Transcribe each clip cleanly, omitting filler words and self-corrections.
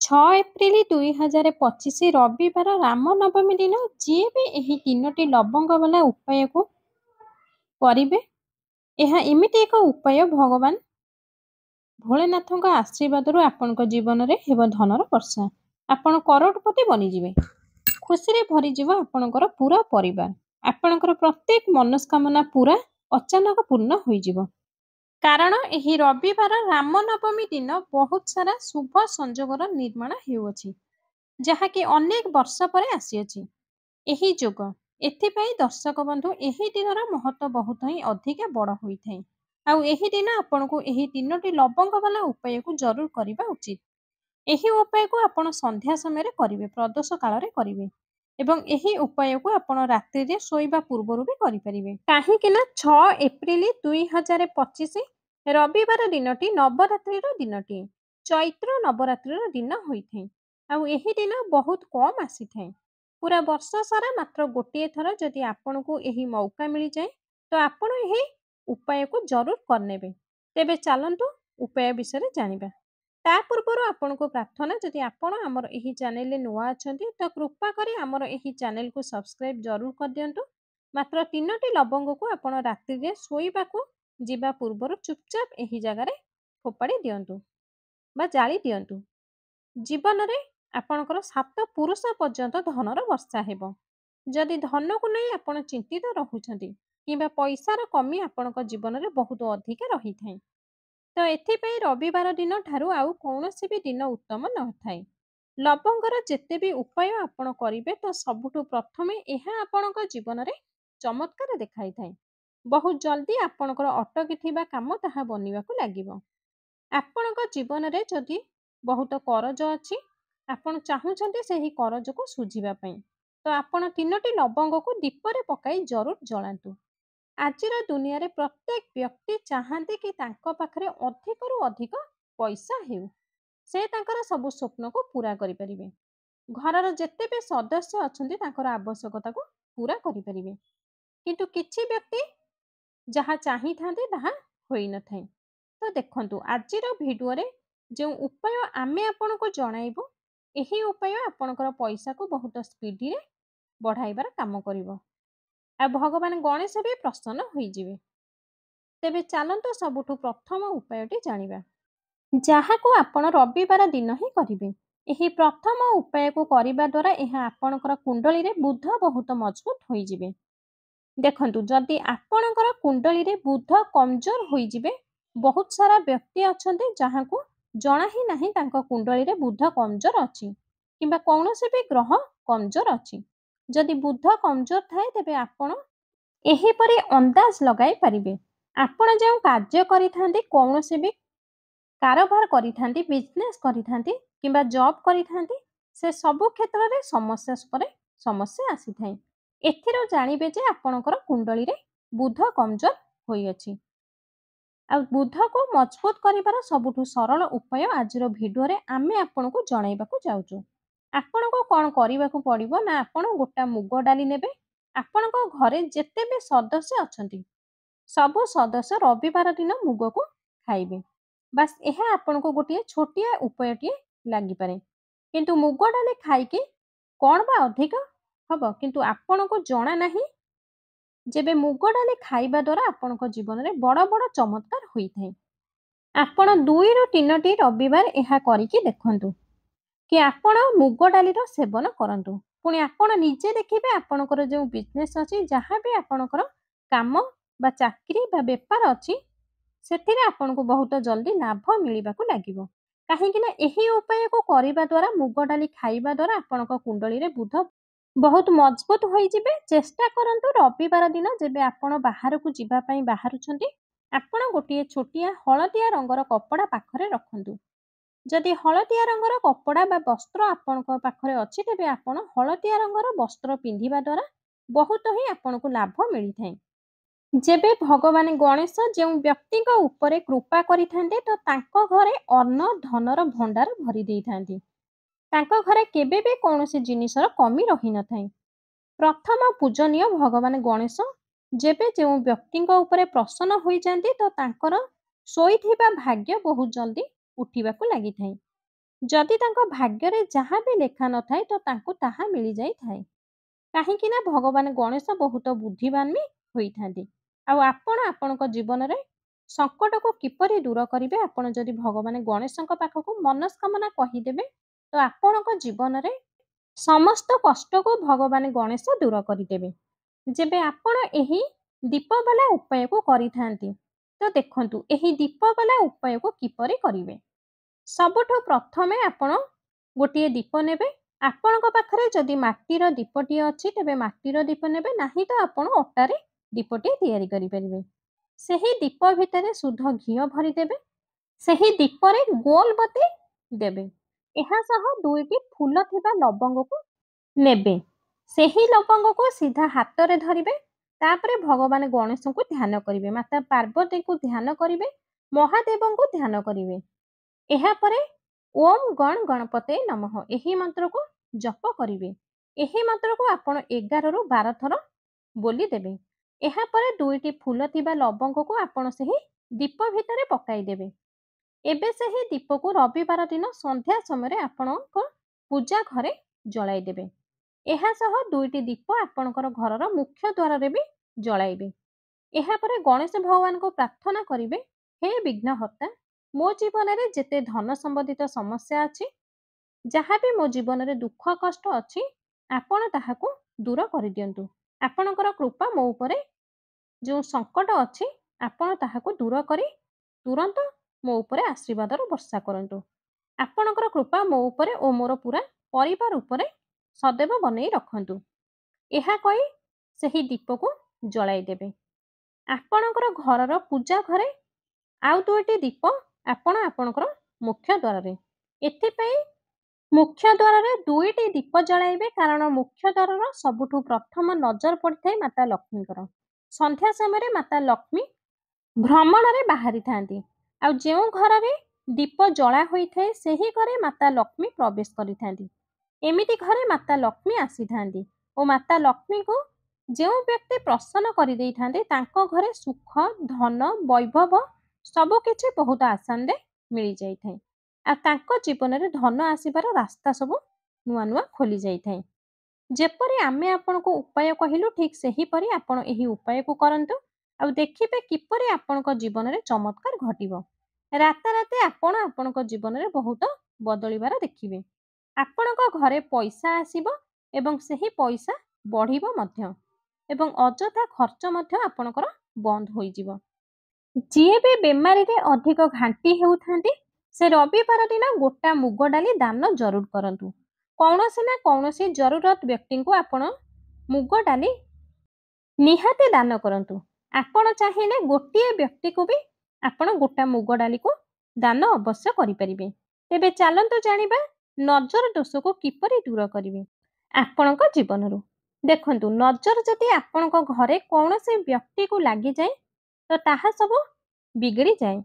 6 April 2025 ରବିବାର ରାମନବମୀ ଦିନ ଯିଏ ବି ଏହି 3ଟି ଲବଙ୍ଗ ବାଲା ଉପାୟକୁ କରିବେ, ଏହା ଏମିତି ଏକ ଉପାୟ ଭଗବାନ ଭୋଳେନାଥଙ୍କ ଆଶୀର୍ବାଦରୁ ଆପଣଙ୍କ ଜୀବନରେ ହେବ ଧନର ବର୍ଷା। ଆପଣ କରୋଡ଼ପତି ବନିଯିବେ। ଖୁସିରେ ଭରିଯିବ ଆପଣଙ୍କର ପୁରା ପରିବାର। ଆପଣଙ୍କର ପ୍ରତ୍ୟେକ ମନସ୍କାମନା ପୁରା ଅଚାନକ ପୂର୍ଣ୍ଣ ହୋଇଯିବ। କାରଣ ଏହି ରବିବାର ରାମନବମୀ ଦିନ ବହୁତ ସାରା ଶୁଭ ସଂଯୋଗର ନିର୍ମାଣ ହେଉଅଛି, ଯାହାକି ଅନେକ ବର୍ଷ ପରେ ଆସିଅଛି ଏହି ଯୋଗ। ଏଥିପାଇଁ ଦର୍ଶକ ବନ୍ଧୁ, ଏହି ଦିନର ମହତ୍ତ୍ୱ ବହୁତ ହିଁ ଅଧିକା ବଡ଼ ହୋଇଥାଏ। ଆଉ ଏହି ଦିନ ଆପଣଙ୍କୁ ଏହି 3ଟି ଲବଙ୍ଗ ବାଲା ଉପାୟକୁ ଜରୁର କରିବା ଉଚିତ। ଏହି ଉପାୟକୁ ଆପଣ ସନ୍ଧ୍ୟା ସମୟରେ କରିବେ, ପ୍ରଦୋଷ କାଳରେ କରିବେ ଏବଂ ଏହି ଉପାୟକୁ ଆପଣ ରାତ୍ରିରେ ଶୋଇବା ପୂର୍ବରୁ ବି କରିପାରିବେ। କାହିଁକି ନା 6 ଏପ୍ରିଲ 2025 ରବିବାର ଦିନଟି ନବରାତ୍ରିର ଦିନଟିଏ, ଚୈତ୍ର ନବରାତ୍ରିର ଦିନ ହୋଇଥାଏ। ଆଉ ଏହି ଦିନ ବହୁତ କମ୍ ଆସିଥାଏ। ପୁରା ବର୍ଷ ସାରା ମାତ୍ର ଗୋଟିଏ ଥର ଯଦି ଆପଣଙ୍କୁ ଏହି ମୌକା ମିଳିଯାଏ, ତ ଆପଣ ଏହି ଉପାୟକୁ ଜରୁର କରିନେବେ। ତେବେ ଚାଲନ୍ତୁ ଉପାୟ ବିଷୟରେ ଜାଣିବା। ତା ପୂର୍ବରୁ ଆପଣଙ୍କୁ ପ୍ରାର୍ଥନା, ଯଦି ଆପଣ ଆମର ଏହି ଚ୍ୟାନେଲରେ ନୂଆ ଅଛନ୍ତି ତ କୃପା କରି ଆମର ଏହି ଚ୍ୟାନେଲକୁ ସବସ୍କ୍ରାଇବ ଜରୁର କରିଦିଅନ୍ତୁ। ମାତ୍ର 3ଟି ଲବଙ୍ଗକୁ ଆପଣ ରାତ୍ରିରେ ଶୋଇବାକୁ ଯିବା ପୂର୍ବରୁ ଚୁପଚାପ ଏହି ଜାଗାରେ ଫୋପାଡ଼ି ଦିଅନ୍ତୁ ବା ଜାଳି ଦିଅନ୍ତୁ। ଜୀବନରେ ଆପଣଙ୍କର 7 ପୁରୁଷ ପର୍ଯ୍ୟନ୍ତ ଧନର ବର୍ଷା ହେବ। ଯଦି ଧନକୁ ନେଇ ଆପଣ ଚିନ୍ତିତ ରହୁଛନ୍ତି କିମ୍ବା ପଇସାର କମି ଆପଣଙ୍କ ଜୀବନରେ ବହୁତ ଅଧିକା ରହିଥାଏ, ତ ଏଥିପାଇଁ ରବିବାର ଦିନ ଠାରୁ ଆଉ କୌଣସି ବି ଦିନ ଉତ୍ତମ ନଥାଏ। ଲବଙ୍ଗର ଯେତେ ବି ଉପାୟ ଆପଣ କରିବେ, ତ ସବୁଠୁ ପ୍ରଥମେ ଏହା ଆପଣଙ୍କ ଜୀବନରେ ଚମତ୍କାର ଦେଖାଇଥାଏ। ବହୁତ ଜଲ୍ଦି ଆପଣଙ୍କର ଅଟକିଥିବା କାମ ତାହା ବନିବାକୁ ଲାଗିବ। ଆପଣଙ୍କ ଜୀବନରେ ଯଦି ବହୁତ କରଜ ଅଛି, ଆପଣ ଚାହୁଁଛନ୍ତି ସେହି କରଜକୁ ଶୁଝିବା ପାଇଁ, ତ ଆପଣ 3ଟି ଲବଙ୍ଗକୁ ଦୀପରେ ପକାଇ ଜରୁର ଜଳାନ୍ତୁ। ଆଜିର ଦୁନିଆରେ ପ୍ରତ୍ୟେକ ବ୍ୟକ୍ତି ଚାହାନ୍ତି କି ତାଙ୍କ ପାଖରେ ଅଧିକରୁ ଅଧିକ ପଇସା ହେଉ, ସେ ତାଙ୍କର ସବୁ ସ୍ୱପ୍ନକୁ ପୂରା କରିପାରିବେ। ଘରର ଯେତେ ବି ସଦସ୍ୟ ଅଛନ୍ତି ତାଙ୍କର ଆବଶ୍ୟକତାକୁ ପୂରା କରିପାରିବେ। କିନ୍ତୁ କିଛି ବ୍ୟକ୍ତି ଯାହା ଚାହିଁଥାନ୍ତି ତାହା ହୋଇନଥାଏ। ତ ଦେଖନ୍ତୁ, ଆଜିର ଭିଡ଼ିଓରେ ଯେଉଁ ଉପାୟ ଆମେ ଆପଣଙ୍କୁ ଜଣାଇବୁ, ଏହି ଉପାୟ ଆପଣଙ୍କର ପଇସାକୁ ବହୁତ ସ୍ପିଡିରେ ବଢ଼ାଇବାର କାମ କରିବ। ଆଉ ଭଗବାନ ଗଣେଶ ବି ପ୍ରସନ୍ନ ହୋଇଯିବେ। ତେବେ ଚାଲନ୍ତୁ ସବୁଠୁ ପ୍ରଥମ ଉପାୟଟି ଜାଣିବା, ଯାହାକୁ ଆପଣ ରବିବାର ଦିନ ହିଁ କରିବେ। ଏହି ପ୍ରଥମ ଉପାୟକୁ କରିବା ଦ୍ୱାରା ଏହା ଆପଣଙ୍କର କୁଣ୍ଡଳୀରେ ବୁଧ ବହୁତ ମଜବୁତ ହୋଇଯିବେ। ଦେଖନ୍ତୁ, ଯଦି ଆପଣଙ୍କର କୁଣ୍ଡଳୀରେ ବୁଧ କମଜୋର ହୋଇଯିବେ, ବହୁତ ସାରା ବ୍ୟକ୍ତି ଅଛନ୍ତି ଯାହାଙ୍କୁ ଜଣା ହିଁ ନାହିଁ ତାଙ୍କ କୁଣ୍ଡଳୀରେ ବୁଧ କମଜୋର ଅଛି କିମ୍ବା କୌଣସି ବି ଗ୍ରହ କମଜୋର ଅଛି। ଯଦି ବୁଧ କମଜୋର ଥାଏ, ତେବେ ଆପଣ ଏହିପରି ଅନ୍ଦାଜ ଲଗାଇ ପାରିବେ। ଆପଣ ଯେଉଁ କାର୍ଯ୍ୟ କରିଥାନ୍ତି, କୌଣସି ବି କାରବାର କରିଥାନ୍ତି, ବିଜନେସ୍ କରିଥାନ୍ତି କିମ୍ବା ଜବ୍ କରିଥାନ୍ତି, ସେ ସବୁ କ୍ଷେତ୍ରରେ ସମସ୍ୟା ପରେ ସମସ୍ୟା ଆସିଥାଏ। ଏଥିରୁ ଜାଣିବେ ଯେ ଆପଣଙ୍କର କୁଣ୍ଡଳୀରେ ବୁଧ କମଜୋର ହୋଇଅଛି। ଆଉ ବୁଧକୁ ମଜବୁତ କରିବାର ସବୁଠୁ ସରଳ ଉପାୟ ଆଜିର ଭିଡ଼ିଓରେ ଆମେ ଆପଣଙ୍କୁ ଜଣାଇବାକୁ ଯାଉଛୁ। ଆପଣଙ୍କୁ କ'ଣ କରିବାକୁ ପଡ଼ିବ ନା, ଆପଣ ଗୋଟା ମୁଗ ଡାଲି ନେବେ। ଆପଣଙ୍କ ଘରେ ଯେତେ ବି ସଦସ୍ୟ ଅଛନ୍ତି, ସବୁ ସଦସ୍ୟ ରବିବାର ଦିନ ମୁଗକୁ ଖାଇବେ। ବାସ୍ ଏହା ଆପଣଙ୍କୁ ଗୋଟିଏ ଛୋଟିଆ ଉପାୟଟିଏ ଲାଗିପାରେ, କିନ୍ତୁ ମୁଗ ଡାଲି ଖାଇକି କ'ଣ ବା ଅଧିକ ହେବ, କିନ୍ତୁ ଆପଣଙ୍କୁ ଜଣା ନାହିଁ ଯେବେ ମୁଗ ଡାଲି ଖାଇବା ଦ୍ୱାରା ଆପଣଙ୍କ ଜୀବନରେ ବଡ଼ ବଡ଼ ଚମତ୍କାର ହୋଇଥାଏ। ଆପଣ 2ରୁ 3ଟି ରବିବାର ଏହା କରିକି ଦେଖନ୍ତୁ କି ଆପଣ ମୁଗ ଡାଲିର ସେବନ କରନ୍ତୁ। ପୁଣି ଆପଣ ନିଜେ ଦେଖିବେ ଆପଣଙ୍କର ଯେଉଁ ବିଜନେସ୍ ଅଛି, ଯାହା ବି ଆପଣଙ୍କର କାମ ବା ଚାକିରି ବା ବେପାର ଅଛି, ସେଥିରେ ଆପଣଙ୍କୁ ବହୁତ ଜଲ୍ଦି ଲାଭ ମିଳିବାକୁ ଲାଗିବ। କାହିଁକି ନା ଏହି ଉପାୟକୁ କରିବା ଦ୍ୱାରା, ମୁଗ ଡାଲି ଖାଇବା ଦ୍ୱାରା ଆପଣଙ୍କ କୁଣ୍ଡଳୀରେ ବୁଧ ବହୁତ ମଜବୁତ ହୋଇଯିବେ। ଚେଷ୍ଟା କରନ୍ତୁ ରବିବାର ଦିନ ଯେବେ ଆପଣ ବାହାରକୁ ଯିବା ପାଇଁ ବାହାରୁଛନ୍ତି, ଆପଣ ଗୋଟିଏ ଛୋଟିଆ ହଳଦିଆ ରଙ୍ଗର କପଡ଼ା ପାଖରେ ରଖନ୍ତୁ। ଯଦି ହଳଦିଆ ରଙ୍ଗର କପଡ଼ା ବା ବସ୍ତ୍ର ଆପଣଙ୍କ ପାଖରେ ଅଛି, ତେବେ ଆପଣ ହଳଦିଆ ରଙ୍ଗର ବସ୍ତ୍ର ପିନ୍ଧିବା ଦ୍ୱାରା ବହୁତ ହିଁ ଆପଣଙ୍କୁ ଲାଭ ମିଳିଥାଏ। ଯେବେ ଭଗବାନ ଗଣେଶ ଯେଉଁ ବ୍ୟକ୍ତିଙ୍କ ଉପରେ କୃପା କରିଥାନ୍ତି, ତ ତାଙ୍କ ଘରେ ଅନ୍ନ ଧନର ଭଣ୍ଡାର ଭରି ଦେଇଥାନ୍ତି। ତାଙ୍କ ଘରେ କେବେ ବି କୌଣସି ଜିନିଷର କମି ରହିନଥାଏ। ପ୍ରଥମ ପୂଜନୀୟ ଭଗବାନ ଗଣେଶ ଯେବେ ଯେଉଁ ବ୍ୟକ୍ତିଙ୍କ ଉପରେ ପ୍ରସନ୍ନ ହୋଇଯାନ୍ତି, ତ ତାଙ୍କର ଶୋଇଥିବା ଭାଗ୍ୟ ବହୁତ ଜଲ୍ଦି ଉଠିବାକୁ ଲାଗିଥାଏ। ଯଦି ତାଙ୍କ ଭାଗ୍ୟରେ ଯାହା ବି ଲେଖା ନଥାଏ ତ ତାଙ୍କୁ ତାହା ମିଳିଯାଇଥାଏ। କାହିଁକି ନା ଭଗବାନ ଗଣେଶ ବହୁତ ବୁଦ୍ଧିମାନ ବି ହୋଇଥାନ୍ତି। ଆଉ ଆପଣ ଆପଣଙ୍କ ଜୀବନରେ ସଙ୍କଟକୁ କିପରି ଦୂର କରିବେ, ଆପଣ ଯଦି ଭଗବାନ ଗଣେଶଙ୍କ ପାଖକୁ ମନସ୍କାମନା କହିଦେବେ ତ ଆପଣଙ୍କ ଜୀବନରେ ସମସ୍ତ କଷ୍ଟକୁ ଭଗବାନ ଗଣେଶ ଦୂର କରିଦେବେ। ଯେବେ ଆପଣ ଏହି ଦୀପବାଲା ଉପାୟକୁ କରିଥାନ୍ତି ତ ଦେଖନ୍ତୁ ଏହି ଦୀପବାଲା ଉପାୟକୁ କିପରି କରିବେ। ସବୁଠୁ ପ୍ରଥମେ ଆପଣ ଗୋଟିଏ ଦୀପ ନେବେ। ଆପଣଙ୍କ ପାଖରେ ଯଦି ମାଟିର ଦୀପଟିଏ ଅଛି ତେବେ ମାଟିର ଦୀପ ନେବେ, ନାହିଁ ତ ଆପଣ ଅଟାରେ ଦୀପଟିଏ ତିଆରି କରିପାରିବେ। ସେହି ଦୀପ ଭିତରେ ଶୁଦ୍ଧ ଘିଅ ଭରିଦେବେ। ସେହି ଦୀପରେ ଗୋଲ ବତୀ ଦେବେ। ଏହା ସହ ଦୁଇଟି ଫୁଲ ଥିବା ଲବଙ୍ଗକୁ ନେବେ। ସେହି ଲବଙ୍ଗକୁ ସିଧା ହାତରେ ଧରିବେ। ତାପରେ ଭଗବାନ ଗଣେଶଙ୍କୁ ଧ୍ୟାନ କରିବେ, ମାତା ପାର୍ବତୀଙ୍କୁ ଧ୍ୟାନ କରିବେ, ମହାଦେବଙ୍କୁ ଧ୍ୟାନ କରିବେ। ଏହାପରେ ଓମ୍ ଗଣ ଗଣପତେ ନମଃ ଏହି ମନ୍ତ୍ରକୁ ଜପ କରିବେ। ଏହି ମନ୍ତ୍ରକୁ ଆପଣ 11ରୁ 12 ଥର ବୋଲିଦେବେ। ଏହାପରେ ଦୁଇଟି ଫୁଲ ଥିବା ଲବଙ୍ଗକୁ ଆପଣ ସେହି ଦୀପ ଭିତରେ ପକାଇଦେବେ। ଏବେ ସେହି ଦୀପକୁ ରବିବାର ଦିନ ସନ୍ଧ୍ୟା ସମୟରେ ଆପଣଙ୍କ ପୂଜା ଘରେ ଜଳାଇଦେବେ। ଏହା ସହ ଦୁଇଟି ଦୀପ ଆପଣଙ୍କର ଘରର ମୁଖ୍ୟ ଦ୍ୱାରରେ ବି ଜଳାଇବେ। ଏହାପରେ ଗଣେଶ ଭଗବାନଙ୍କୁ ପ୍ରାର୍ଥନା କରିବେ, ହେ ବିଘ୍ନହର୍ତ୍ତା, ମୋ ଜୀବନରେ ଯେତେ ଧନ ସମ୍ବନ୍ଧିତ ସମସ୍ୟା ଅଛି, ଯାହା ବି ମୋ ଜୀବନରେ ଦୁଃଖ କଷ୍ଟ ଅଛି, ଆପଣ ତାହାକୁ ଦୂର କରିଦିଅନ୍ତୁ। ଆପଣଙ୍କର କୃପା ମୋ ଉପରେ ଯେଉଁ ସଙ୍କଟ ଅଛି ଆପଣ ତାହାକୁ ଦୂର କରି ତୁରନ୍ତ ମୋ ଉପରେ ଆଶୀର୍ବାଦର ବର୍ଷା କରନ୍ତୁ। ଆପଣଙ୍କର କୃପା ମୋ ଉପରେ ଓ ମୋର ପୁରା ପରିବାର ଉପରେ ସदैବ ବନେଇ ରଖନ୍ତୁ। ଏହା କହି ସେହି ଦୀପକୁ ଜଳାଇ ଦେବେ। ଆପଣଙ୍କର ଘରର ପୂଜା ଘରେ ଆଉ ଦୁଇଟି ଦୀପ ଆପଣ ଆପଣଙ୍କର ମୁଖ୍ୟ ଦ୍ୱାରରେ। ଏଥିପାଇଁ ମୁଖ୍ୟ ଦ୍ୱାରରେ ଦୁଇଟି ଦୀପ ଜଳାଇବେ କାରଣ ମୁଖ୍ୟ ଦ୍ୱାରର ସବୁଠୁ ପ୍ରଥମ ନଜର ପଡ଼ିଥାଏ ମାତା ଲକ୍ଷ୍ମୀଙ୍କର। ସନ୍ଧ୍ୟା ସମୟରେ ମାତା ଲକ୍ଷ୍ମୀ ଭ୍ରମଣରେ ବାହାରିଥାନ୍ତି। ଆଉ ଯେଉଁ ଘରରେ ଦୀପ ଜଳା ହୋଇଥାଏ ସେହି ଘରେ ମାତା ଲକ୍ଷ୍ମୀ ପ୍ରବେଶ କରିଥାନ୍ତି। ଏମିତି ଘରେ ମାତା ଲକ୍ଷ୍ମୀ ଆସିଥାନ୍ତି ଓ ମାତା ଲକ୍ଷ୍ମୀଙ୍କୁ ଯେଉଁ ବ୍ୟକ୍ତି ପ୍ରସନ୍ନ କରିଦେଇଥାନ୍ତି ତାଙ୍କ ଘରେ ସୁଖ, ଧନ, ବୈଭବ ସବୁକିଛି ବହୁତ ଆସାନରେ ମିଳିଯାଇଥାଏ। ଆଉ ତାଙ୍କ ଜୀବନରେ ଧନ ଆସିବାର ରାସ୍ତା ସବୁ ନୂଆ ନୂଆ ଖୋଲି ଯାଇଥାଏ। ଯେପରି ଆମେ ଆପଣଙ୍କୁ ଉପାୟ କହିଲୁ ଠିକ୍ ସେହିପରି ଆପଣ ଏହି ଉପାୟକୁ କରନ୍ତୁ ଆଉ ଦେଖିବେ କିପରି ଆପଣଙ୍କ ଜୀବନରେ ଚମତ୍କାର ଘଟିବ। ରାତାରାତି ଆପଣ ଆପଣଙ୍କ ଜୀବନରେ ବହୁତ ବଦଳିବାର ଦେଖିବେ। ଆପଣଙ୍କ ଘରେ ପଇସା ଆସିବ ଏବଂ ସେହି ପଇସା ବଢ଼ିବ ମଧ୍ୟ ଏବଂ ଅଯଥା ଖର୍ଚ୍ଚ ମଧ୍ୟ ଆପଣଙ୍କର ବନ୍ଦ ହୋଇଯିବ। ଯିଏ ବି ବେମାରୀରେ ଅଧିକ ଘାଣ୍ଟି ହେଉଥାନ୍ତି ସେ ରବିବାର ଦିନ ଗୋଟା ମୁଗ ଡାଲି ଦାନ ଜରୁର କରନ୍ତୁ। କୌଣସି ନା କୌଣସି ଜରୁରତ ବ୍ୟକ୍ତିଙ୍କୁ ଆପଣ ମୁଗ ଡାଲି ନିହାତି ଦାନ କରନ୍ତୁ। ଆପଣ ଚାହିଁଲେ ଗୋଟିଏ ବ୍ୟକ୍ତିକୁ ବି ଆପଣ ଗୋଟା ମୁଗ ଡାଲିକୁ ଦାନ ଅବଶ୍ୟ କରିପାରିବେ। ତେବେ ଚାଲନ୍ତୁ ଜାଣିବା ନଜର ଦୋଷକୁ କିପରି ଦୂର କରିବେ ଆପଣଙ୍କ ଜୀବନରୁ। ଦେଖନ୍ତୁ, ନଜର ଯଦି ଆପଣଙ୍କ ଘରେ କୌଣସି ବ୍ୟକ୍ତିକୁ ଲାଗିଯାଏ ତ ତାହା ସବୁ ବିଗିଡ଼ିଯାଏ।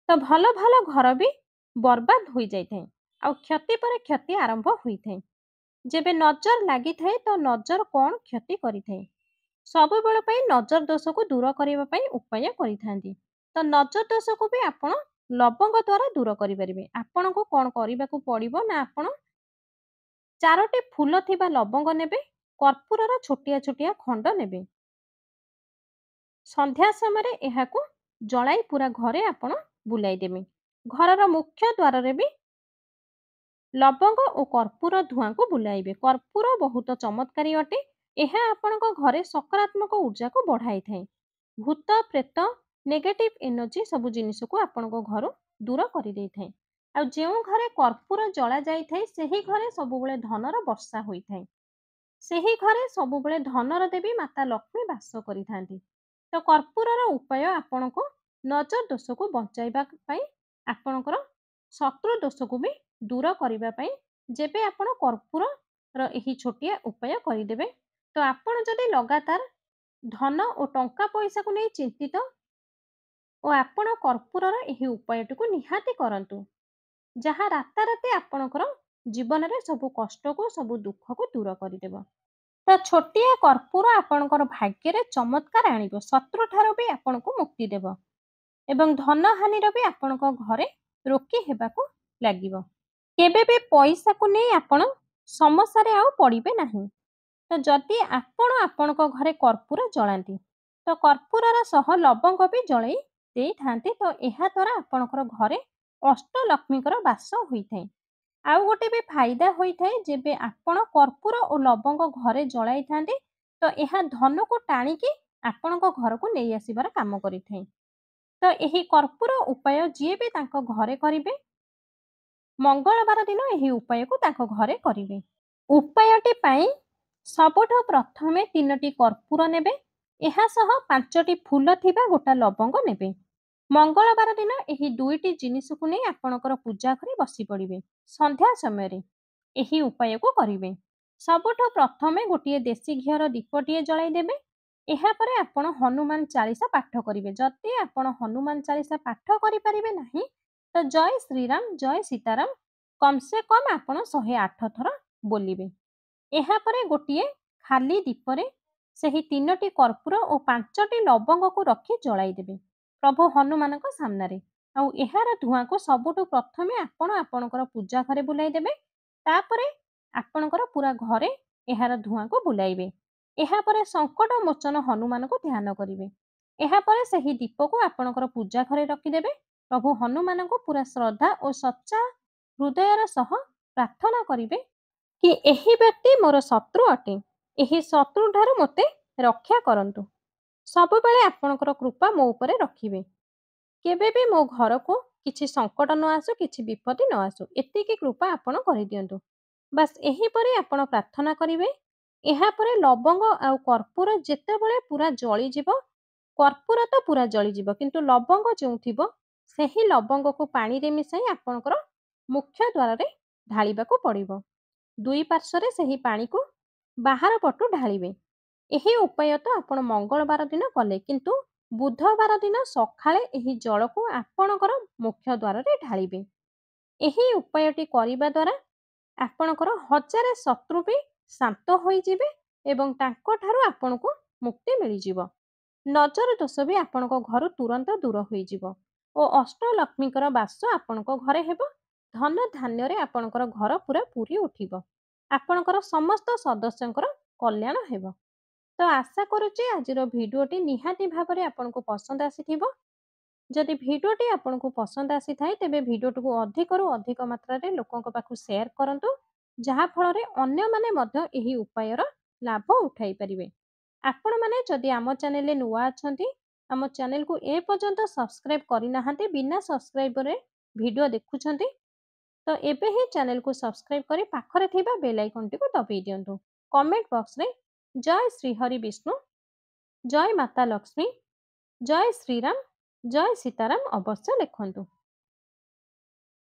ତ ଭଲ ଭଲ ଘର ବି ବର୍ବାଦ ହୋଇଯାଇଥାଏ ଆଉ କ୍ଷତି ପରେ କ୍ଷତି ଆରମ୍ଭ ହୋଇଥାଏ। ଯେବେ ନଜର ଲାଗିଥାଏ ତ ନଜର କ'ଣ କ୍ଷତି କରିଥାଏ। ସବୁବେଳ ପାଇଁ ନଜର ଦୋଷକୁ ଦୂର କରିବା ପାଇଁ ଉପାୟ କରିଥାନ୍ତି। ତ ନଜର ଦୋଷକୁ ବି ଆପଣ ଲବଙ୍ଗ ଦ୍ୱାରା ଦୂର କରିପାରିବେ। ଆପଣଙ୍କୁ କ'ଣ କରିବାକୁ ପଡ଼ିବ ନା ଆପଣ 4ଟି ଫୁଲ ଥିବା ଲବଙ୍ଗ ନେବେ, କର୍ପୂରର ଛୋଟିଆ ଛୋଟିଆ ଖଣ୍ଡ ନେବେ। ସନ୍ଧ୍ୟା ସମୟରେ ଏହାକୁ ଜଳାଇ ପୁରା ଘରେ ଆପଣ ବୁଲାଇ ଦେବେ। ଘରର ମୁଖ୍ୟ ଦ୍ୱାରରେ ବି ଲବଙ୍ଗ ଓ କର୍ପୂର ଧୂଆଁକୁ ବୁଲାଇବେ। କର୍ପୂର ବହୁତ ଚମତ୍କାରୀ ଅଟେ। ଏହା ଆପଣଙ୍କ ଘରେ ସକାରାତ୍ମକ ଊର୍ଜାକୁ ବଢ଼ାଇଥାଏ। ଭୂତ, ପ୍ରେତ, ନେଗେଟିଭ ଏନର୍ଜି ସବୁ ଜିନିଷକୁ ଆପଣଙ୍କ ଘରୁ ଦୂର କରିଦେଇଥାଏ। ଆଉ ଯେଉଁ ଘରେ କର୍ପୂର ଜଳା ଯାଇଥାଏ ସେହି ଘରେ ସବୁବେଳେ ଧନର ବର୍ଷା ହୋଇଥାଏ। ସେହି ଘରେ ସବୁବେଳେ ଧନର ଦେବୀ ମାତା ଲକ୍ଷ୍ମୀ ବାସ କରିଥାନ୍ତି। ତ କର୍ପୂରର ଉପାୟ ଆପଣଙ୍କୁ ନଜର ଦୋଷକୁ ବଞ୍ଚାଇବା ପାଇଁ, ଆପଣଙ୍କର ଶତ୍ରୁ ଦୋଷକୁ ବି ଦୂର କରିବା ପାଇଁ ଯେବେ ଆପଣ କର୍ପୂରର ଏହି ଛୋଟିଆ ଉପାୟ କରିଦେବେ ତ ଆପଣ ଯଦି ଲଗାତାର ଧନ ଓ ଟଙ୍କା ପଇସାକୁ ନେଇ ଚିନ୍ତିତ ଓ ଆପଣ କର୍ପୂରର ଏହି ଉପାୟଟିକୁ ନିହାତି କରନ୍ତୁ, ଯାହା ରାତାରାତି ଆପଣଙ୍କର ଜୀବନରେ ସବୁ କଷ୍ଟକୁ ସବୁ ଦୁଃଖକୁ ଦୂର କରିଦେବ। ତ ଛୋଟିଆ କର୍ପୂର ଆପଣଙ୍କର ଭାଗ୍ୟରେ ଚମତ୍କାର ଆଣିବ, ଶତ୍ରୁଠାରୁ ବି ଆପଣଙ୍କୁ ମୁକ୍ତି ଦେବ ଏବଂ ଧନ ହାନିର ବି ଆପଣଙ୍କ ଘରେ ରୋକି ହେବାକୁ ଲାଗିବ। केबे भी पैसा को नहीं आपण समस्या रे आउ पड़िबे नहीं। तो जदि आपण आपणको घरे कर्पूर जलांती तो कर्पूरर सह लवंग भी जळै ଦେଇଥାନ୍ତି तो ଏହା द्वारा आपणकर घरे अष्टलक्ष्मीकर बास ହୋଇଥାଏ। ଆଉ ଗୋଟେ ବି ଫାଇଦା ହୋଇଥାଏ ଯେବେ ଆପଣ କର୍ପୂର ଓ ଲବଙ୍ଗ ଘରେ ଜଳାଇଥାନ୍ତି ତ ଏହା ଧନକୁ ଟାଣିକି ଆପଣଙ୍କ ଘରକୁ ନେଇ ଆସିବାର କାମ କରିଥାଏ। ତ ଏହି କର୍ପୂର ଉପାୟ ଯିଏ ବି ତାଙ୍କ ଘରେ କରିବେ ମଙ୍ଗଳବାର ଦିନ ଏହି ଉପାୟକୁ ତାଙ୍କ ଘରେ କରିବେ। ଉପାୟଟି ପାଇଁ ସବୁଠୁ ପ୍ରଥମେ 3ଟି କର୍ପୂର ନେବେ, ଏହା ସହ 5ଟି ଫୁଲ ଥିବା ଗୋଟା ଲବଙ୍ଗ ନେବେ। ମଙ୍ଗଳବାର ଦିନ ଏହି 2ଟି ଜିନିଷକୁ ନେଇ ଆପଣଙ୍କର ପୂଜା ଘରେ ବସି ପଡ଼ିବେ। ସନ୍ଧ୍ୟା ସମୟରେ ଏହି ଉପାୟକୁ କରିବେ। ସବୁଠୁ ପ୍ରଥମେ ଗୋଟିଏ ଦେଶୀ ଘିଅର ଦୀପଟିଏ ଜଳାଇ ଦେବେ। ଏହାପରେ ଆପଣ ହନୁମାନ ଚାଳିଶା ପାଠ କରିବେ। ଯଦି ଆପଣ ହନୁମାନ ଚାଳିଶା ପାଠ କରିପାରିବେ ନାହିଁ ତ ଜୟ ଶ୍ରୀରାମ ଜୟ ସୀତାରାମ କମ୍ ସେ କମ୍ ଆପଣ 108 ଥର ବୋଲିବେ। ଏହାପରେ ଗୋଟିଏ ଖାଲି ଦୀପରେ ସେହି 3ଟି କର୍ପୂର ଓ 5ଟି ଲବଙ୍ଗକୁ ରଖି ଜଳାଇ ଦେବେ ପ୍ରଭୁ ହନୁମାନଙ୍କ ସାମ୍ନାରେ। ଆଉ ଏହାର ଧୂଆଁକୁ ସବୁଠୁ ପ୍ରଥମେ ଆପଣ ଆପଣଙ୍କର ପୂଜା ଘରେ ବୁଲାଇ ଦେବେ। ତାପରେ ଆପଣଙ୍କର ପୁରା ଘରେ ଏହାର ଧୂଆଁକୁ ବୁଲାଇବେ। ଏହାପରେ ସଙ୍କଟ ମୋଚନ ହନୁମାନଙ୍କୁ ଧ୍ୟାନ କରିବେ। ଏହାପରେ ସେହି ଦୀପକୁ ଆପଣଙ୍କର ପୂଜା ଘରେ ରଖିଦେବେ। ପ୍ରଭୁ ହନୁମାନଙ୍କୁ ପୁରା ଶ୍ରଦ୍ଧା ଓ ସଚ୍ଚା ହୃଦୟର ସହ ପ୍ରାର୍ଥନା କରିବେ କି ଏହି ବ୍ୟକ୍ତି ମୋର ଶତ୍ରୁ ଅଟେ, ଏହି ଶତ୍ରୁଠାରୁ ମୋତେ ରକ୍ଷା କରନ୍ତୁ। ସବୁବେଳେ ଆପଣଙ୍କର କୃପା ମୋ ଉପରେ ରଖିବେ। କେବେ ବି ମୋ ଘରକୁ କିଛି ସଙ୍କଟ ନ ଆସୁ, କିଛି ବିପତ୍ତି ନ ଆସୁ, ଏତିକି କୃପା ଆପଣ କରିଦିଅନ୍ତୁ। ବାସ୍ ଏହିପରି ଆପଣ ପ୍ରାର୍ଥନା କରିବେ। ଏହାପରେ ଲବଙ୍ଗ ଆଉ କର୍ପୂର ଯେତେବେଳେ ପୁରା ଜଳିଯିବ, କର୍ପୂର ତ ପୁରା ଜଳିଯିବ କିନ୍ତୁ ଲବଙ୍ଗ ଯେଉଁ ଥିବ ସେହି ଲବଙ୍ଗକୁ ପାଣିରେ ମିଶାଇ ଆପଣଙ୍କର ମୁଖ୍ୟ ଦ୍ୱାରରେ ଢାଳିବାକୁ ପଡ଼ିବ। ଦୁଇ ପାର୍ଶ୍ୱରେ ସେହି ପାଣିକୁ ବାହାର ପଟୁ ଢାଳିବେ। ଏହି ଉପାୟ ତ ଆପଣ ମଙ୍ଗଳବାର ଦିନ କଲେ, କିନ୍ତୁ ବୁଧବାର ଦିନ ସକାଳେ ଏହି ଜଳକୁ ଆପଣଙ୍କର ମୁଖ୍ୟ ଦ୍ୱାରରେ ଢାଳିବେ। ଏହି ଉପାୟଟି କରିବା ଦ୍ୱାରା ଆପଣଙ୍କର 1000 ଶତ୍ରୁ ବି ଶାନ୍ତ ହୋଇଯିବେ ଏବଂ ତାଙ୍କଠାରୁ ଆପଣଙ୍କୁ ମୁକ୍ତି ମିଳିଯିବ। ନଜର ଦୋଷ ବି ଆପଣଙ୍କ ଘରୁ ତୁରନ୍ତ ଦୂର ହୋଇଯିବ ଓ ଅଷ୍ଟଲକ୍ଷ୍ମୀଙ୍କର ବାସ ଆପଣଙ୍କ ଘରେ ହେବ। ଧନ ଧାନ୍ୟରେ ଆପଣଙ୍କର ଘର ପୁରା ପୂରି ଉଠିବ। ଆପଣଙ୍କର ସମସ୍ତ ସଦସ୍ୟଙ୍କର କଲ୍ୟାଣ ହେବ। ତ ଆଶା କରୁଛି ଆଜିର ଭିଡ଼ିଓଟି ନିହାତି ଭାବରେ ଆପଣଙ୍କୁ ପସନ୍ଦ ଆସିଥିବ। ଯଦି ଭିଡ଼ିଓଟି ଆପଣଙ୍କୁ ପସନ୍ଦ ଆସିଥାଏ ତେବେ ଭିଡ଼ିଓଟିକୁ ଅଧିକରୁ ଅଧିକ ମାତ୍ରାରେ ଲୋକଙ୍କ ପାଖକୁ ସେୟାର କରନ୍ତୁ, ଯାହାଫଳରେ ଅନ୍ୟମାନେ ମଧ୍ୟ ଏହି ଉପାୟର ଲାଭ ଉଠାଇ ପାରିବେ। ଆପଣମାନେ ଯଦି ଆମ ଚ୍ୟାନେଲରେ ନୂଆ ଅଛନ୍ତି, ଆମ ଚ୍ୟାନେଲକୁ ଏପର୍ଯ୍ୟନ୍ତ ସବସ୍କ୍ରାଇବ୍ କରିନାହାନ୍ତି, ବିନା ସବସ୍କ୍ରାଇବରେ ଭିଡ଼ିଓ ଦେଖୁଛନ୍ତି, ତ ଏବେ ହିଁ ଚ୍ୟାନେଲକୁ ସବସ୍କ୍ରାଇବ୍ କରି ପାଖରେ ଥିବା ବେଲ୍ ଆଇକନଟିକୁ ଦବାଇ ଦିଅନ୍ତୁ। କମେଣ୍ଟ ବକ୍ସରେ ଜୟ ଶ୍ରୀ ହରି ବିଷ୍ଣୁ, ଜୟ ମାତା ଲକ୍ଷ୍ମୀ, ଜୟ ଶ୍ରୀରାମ, ଜୟ ସୀତାରାମ ଅବଶ୍ୟ ଲେଖନ୍ତୁ।